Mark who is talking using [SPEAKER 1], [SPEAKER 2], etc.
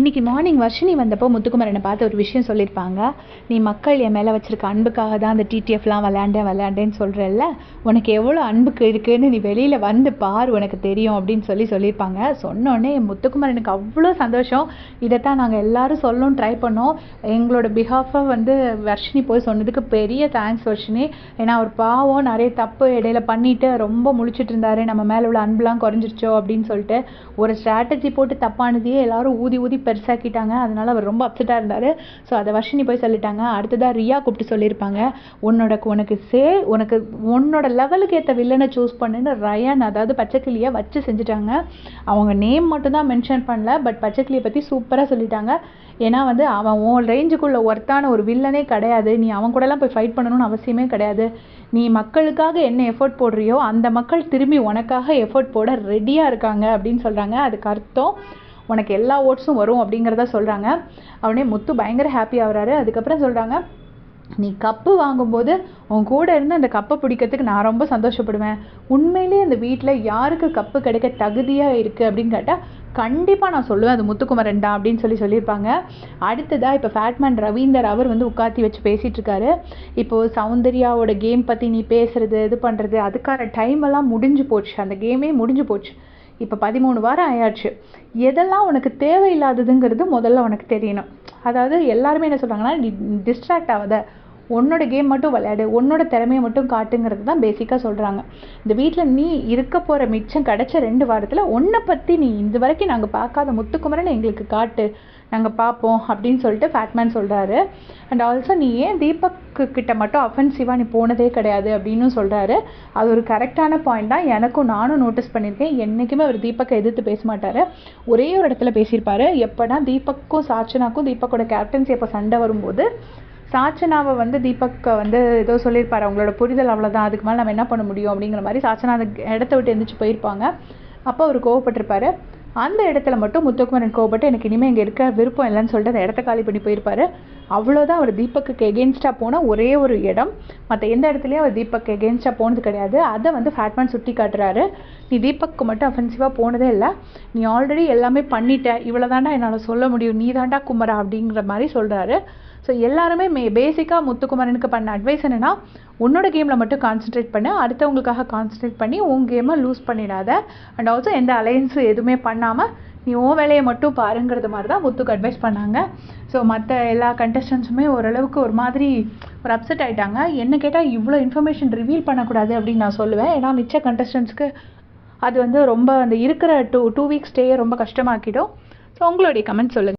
[SPEAKER 1] இன்றைக்கி மார்னிங் வர்ஷினி வந்தப்போ முத்துக்குமார் என்னை பார்த்து ஒரு விஷயம் சொல்லியிருப்பாங்க. நீ மக்கள் என் மேலே வச்சுருக்க அன்புக்காக தான் அந்த டிடிஎஃப்லாம் விளையாண்டேன்னு சொல்கிறல்ல, உனக்கு எவ்வளோ அன்புக்கு இருக்குதுன்னு நீ வெளியில் வந்து பார், உனக்கு தெரியும் அப்படின்னு சொல்லியிருப்பாங்க. சொன்னோடனே என் முத்துக்குமார் எனக்கு அவ்வளோ சந்தோஷம். இதைத்தான் நாங்கள் எல்லோரும் சொல்லணும்னு ட்ரை பண்ணோம். எங்களோட பிஹாஃபாக வந்து வர்ஷினி போய் சொன்னதுக்கு பெரிய தேங்க்ஸ் வர்ஷினி. ஏன்னா அவர் பாவம் நிறைய தப்பு இடையில பண்ணிவிட்டு ரொம்ப முழிச்சிட்டு இருந்தார். நம்ம மேலே உள்ள அன்புலாம் குறைஞ்சிருச்சோ அப்படின்னு சொல்லிட்டு ஒரு ஸ்ட்ராட்டஜி போட்டு தப்பானதையே எல்லாரும் ஊதி பெருசாக்கிட்டாங்க. அதனால அவர் ரொம்ப அப்செட்டாக இருந்தார். ஸோ அதை வர்ஷினி போய் சொல்லிட்டாங்க. அடுத்ததாக ரியா கூப்பிட்டு சொல்லியிருப்பாங்க, உனக்கு உன்னோட லெவலுக்கு ஏற்ற வில்லனை சூஸ் பண்ணுன்னு ரயான், அதாவது பச்சைக்கிளியை வச்சு செஞ்சுட்டாங்க. அவங்க நேம் மட்டும்தான் மென்ஷன் பண்ணல, பட் பச்சைக்கிளியை பற்றி சூப்பராக சொல்லிட்டாங்க. ஏன்னா வந்து அவன் உன் ரேஞ்சுக்குள்ள ஒர்த்தான ஒரு வில்லனே கிடையாது. நீ அவன் கூடலாம் போய் ஃபைட் பண்ணணும்னு அவசியமே கிடையாது. நீ மக்களுக்காக என்ன எஃபர்ட் போடுறியோ அந்த மக்கள் திரும்பி உனக்காக எஃபர்ட் போட ரெடியாக இருக்காங்க அப்படின்னு சொல்கிறாங்க. அதுக்கு அர்த்தம் உனக்கு எல்லா ஓட்ஸும் வரும் அப்படிங்கிறத சொல்கிறாங்க. அவனே முத்து பயங்கர ஹாப்பி ஆகுறாரு. அதுக்கப்புறம் சொல்கிறாங்க, நீ கப்பு வாங்கும்போது உன் கூட இருந்து அந்த கப்பை பிடிக்கிறதுக்கு நான் ரொம்ப சந்தோஷப்படுவேன். உண்மையிலேயே அந்த வீட்டில் யாருக்கு கப்பு கிடைக்க தகுதியாக இருக்குது அப்படின்னு கேட்டால் கண்டிப்பாக நான் சொல்லுவேன் அது முத்துக்குமரன் தான் அப்படின்னு சொல்லியிருப்பாங்க. அடுத்ததாக இப்போ ஃபேட்மேன் ரவீந்தர் அவர் வந்து உட்காத்தி வச்சு பேசிகிட்டு இருக்காரு. இப்போது சௌந்தர்யாவோட கேம் பற்றி நீ பேசுகிறது இது பண்ணுறது அதுக்கான டைம் எல்லாம் முடிஞ்சு போச்சு. அந்த கேமே முடிஞ்சு போச்சு. இப்போ 13 வாரம் ஆயாச்சு. எதெல்லாம் உனக்கு தேவையில்லாததுங்கிறது முதல்ல உனக்கு தெரியணும். அதாவது எல்லாருமே என்ன சொல்கிறாங்கன்னா, நீ டிஸ்ட்ராக்ட் ஆகாத, உன்னோட கேம் மட்டும் விளையாடு, உன்னோட திறமையை மட்டும் காட்டுங்கிறது தான் பேசிக்காக சொல்கிறாங்க. இந்த வீட்டில் நீ இருக்க போகிற மிச்சம் கிடச்ச 2 வாரத்தில் உன்னை பற்றி நீ இது வரைக்கும் நாங்கள் பார்க்காத முத்துக்குமரன் எங்களுக்கு காட்டு, நாங்கள் பார்ப்போம் அப்படின்னு சொல்லிட்டு ஃபேட்மேன் சொல்கிறாரு. அண்ட் ஆல்சோ நீ ஏன் தீபக்கு கிட்ட மட்டும் அஃபென்சிவாக நீ போனதே கிடையாது அப்படின்னு சொல்கிறாரு. அது ஒரு கரெக்டான பாயிண்ட் தான். நானும் நோட்டீஸ் பண்ணியிருக்கேன். என்றைக்குமே அவர் தீபக்கை எதிர்த்து பேச மாட்டார். ஒரே ஒரு இடத்துல பேசியிருப்பார். எப்போனா தீபக்கும் சாச்சனாக்கும் தீபக்கோட கேப்டன்சி எப்போ சண்டை வரும்போது சாச்சனாவை வந்து தீபக்கை வந்து ஏதோ சொல்லியிருப்பார், அவங்களோட புரிதல் அவ்வளோதான், அதுக்கு மேலே நம்ம என்ன பண்ண முடியும் அப்படிங்கிற மாதிரி சாச்சனா அந்த இடத்த விட்டு எழுந்திரிச்சு போயிருப்பாங்க. அப்போ அவர் கோவப்பட்டிருப்பார். அந்த இடத்துல மட்டும் முத்துக்குமரன் கோவப்பட்டு எனக்கு இனிமேல் இங்கே இருக்க விருப்பம் இல்லைன்னு சொல்லிட்டு அந்த இடத்த காலி பண்ணி போயிருப்பார். அவ்வளோதான் அவர் தீபக்கு எகெயின்ஸ்டாக போன ஒரே ஒரு இடம். மற்ற எந்த இடத்துலையும் அவர் தீபக் எகெயின்ஸ்டாக போனது கிடையாது. அதை வந்து ஃபேட்மேன் சுட்டி காட்டுறாரு. நீ தீபக்கு மட்டும் அஃபென்சிவாக போனதே இல்லை, நீ ஆல்ரெடி எல்லாமே பண்ணிட்ட, இவ்வளோ தாண்டா என்னால் சொல்ல முடியும், நீ தாண்டா குமரா அப்படிங்கிற மாதிரி சொல்கிறாரு. ஸோ எல்லாருமே பேசிக்காக முத்துக்குமரனுக்கு பண்ண அட்வைஸ் என்னென்னா, உன்னோட கேமில் மட்டும் கான்சன்ட்ரேட் பண்ணு, அடுத்தவங்களுக்காக கான்சன்ட்ரேட் பண்ணி உன் கேமை லூஸ் பண்ணிடாத. அண்ட் ஆல்சோ எந்த அலையன்ஸும் எதுவுமே பண்ணாமல் நீ உன் வேலையை மட்டும் பாருங்கிறது மாதிரி தான் முத்துக்கு அட்வைஸ் பண்ணாங்க. ஸோ மற்ற எல்லா கண்டஸ்டன்ஸுமே ஓரளவுக்கு ஒரு மாதிரி ஒரு அப்செட் ஆகிட்டாங்க. என்ன கேட்டால் இவ்வளோ இன்ஃபர்மேஷன் ரிவீல் பண்ணக்கூடாது அப்படின்னு நான் சொல்லுவேன். ஏன்னா மிச்ச கண்டஸ்டன்ஸ்க்கு அது வந்து ரொம்ப அந்த இருக்கிற டூ வீக்ஸ் ஸ்டேயை ரொம்ப கஷ்டமாக்கிடும். ஸோ உங்களுடைய கமெண்ட் சொல்லுங்கள்.